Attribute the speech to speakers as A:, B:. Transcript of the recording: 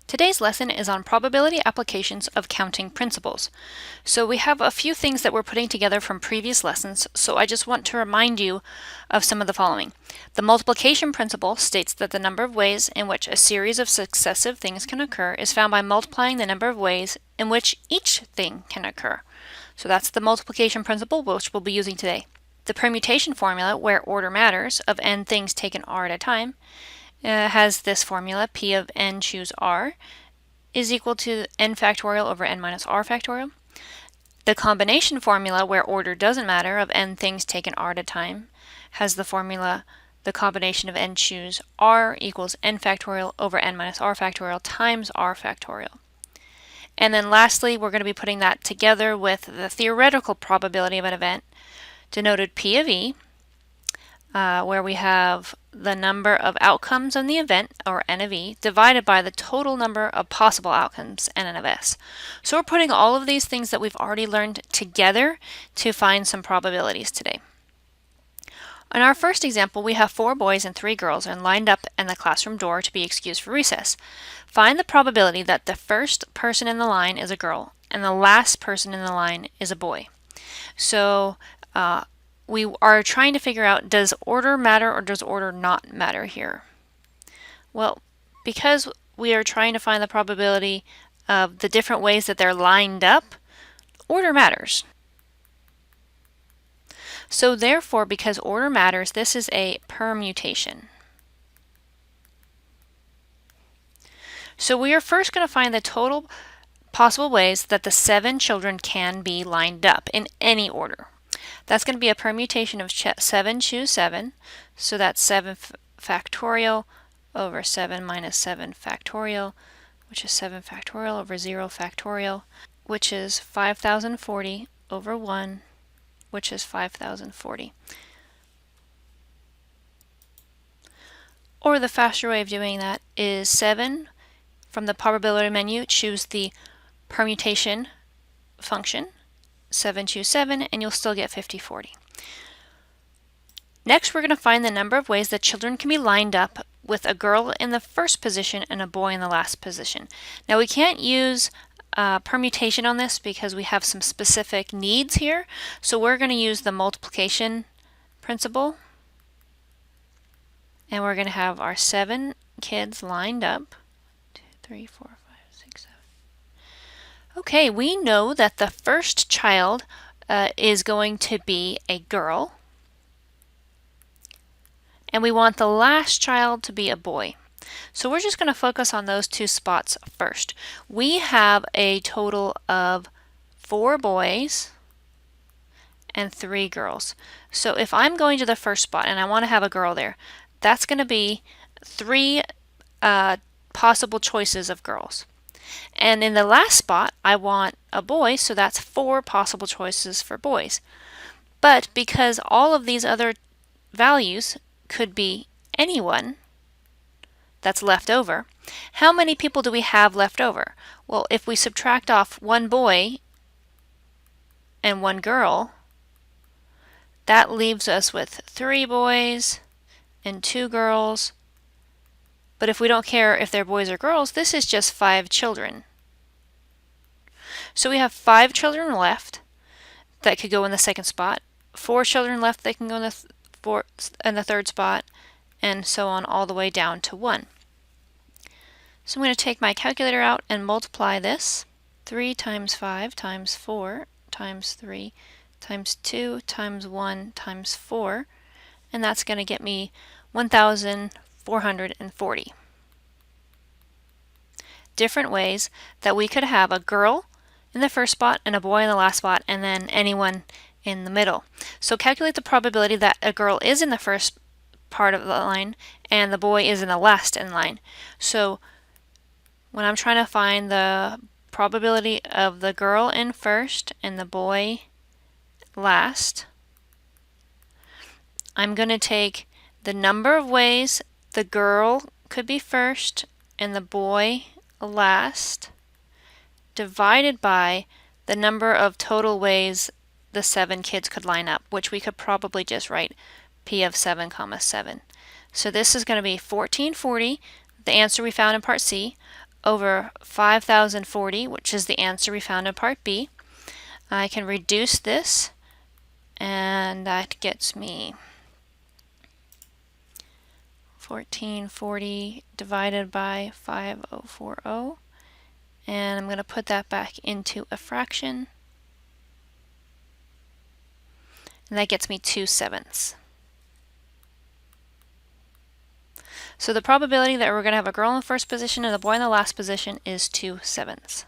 A: Today's lesson is on probability applications of counting principles. So we have a few things that we're putting together from previous lessons, so I just want to remind you of some of the following. The multiplication principle states that the number of ways in which a series of successive things can occur is found by multiplying the number of ways in which each thing can occur. So that's the multiplication principle, which we'll be using today. The permutation formula, where order matters, of n things taken r at a time, has this formula: P of n choose r is equal to n factorial over n minus r factorial. The combination formula, where order doesn't matter, of n things taken r at a time, has the formula the combination of n choose r equals n factorial over n minus r factorial times r factorial. And then lastly, we're going to be putting that together with the theoretical probability of an event, denoted P of E, where we have the number of outcomes in the event, or N of E, divided by the total number of possible outcomes, N of S. So we're putting all of these things that we've already learned together to find some probabilities today. In our first example, we have 4 boys and 3 girls are lined up in the classroom door to be excused for recess. Find the probability that the first person in the line is a girl and the last person in the line is a boy. So we are trying to figure out, does order matter or does order not matter here? Well, because we are trying to find the probability of the different ways that they're lined up, order matters. So therefore, because order matters, this is a permutation. So we are first going to find the total possible ways that the 7 children can be lined up in any order. That's going to be a permutation of 7 choose 7, so that's 7 factorial over 7 minus 7 factorial, which is 7 factorial over 0 factorial, which is 5040 over 1, which is 5040. Or the faster way of doing that is 7, from the probability menu, choose the permutation function, 7 choose 7, and you'll still get 5040. Next, we're going to find the number of ways that children can be lined up with a girl in the first position and a boy in the last position. Now, we can't use permutation on this because we have some specific needs here, so we're going to use the multiplication principle, and we're going to have our 7 kids lined up. 2, 3, 4, 5, 6, 7. Okay, we know that the first child is going to be a girl, and we want the last child to be a boy. So we're just going to focus on those 2 spots first. We have a total of 4 boys and 3 girls. So if I'm going to the first spot and I want to have a girl there, that's going to be 3 possible choices of girls. And in the last spot, I want a boy, so that's 4 possible choices for boys. But because all of these other values could be anyone that's left over, how many people do we have left over? Well, if we subtract off 1 boy and 1 girl, that leaves us with 3 boys and 2 girls. But if we don't care if they're boys or girls, this is just 5 children. So we have 5 children left that could go in the second spot, 4 children left that can go in the third spot, and so on all the way down to 1. So I'm going to take my calculator out and multiply this. 3 times 5 times 4 times 3 times 2 times 1 times 4, and that's going to get me 1,440. Different ways that we could have a girl in the first spot and a boy in the last spot, and then anyone in the middle. So calculate the probability that a girl is in the first part of the line and the boy is in the last in line. So when I'm trying to find the probability of the girl in first and the boy last, I'm going to take the number of ways the girl could be first and the boy last, divided by the number of total ways the 7 kids could line up, which we could probably just write P of 7 comma 7. So this is going to be 1440, the answer we found in part C, over 5,040, which is the answer we found in part B. I can reduce this, and that gets me 1440 divided by 5040, and I'm going to put that back into a fraction, and that gets me 2/7. So the probability that we're going to have a girl in the first position and a boy in the last position is 2/7.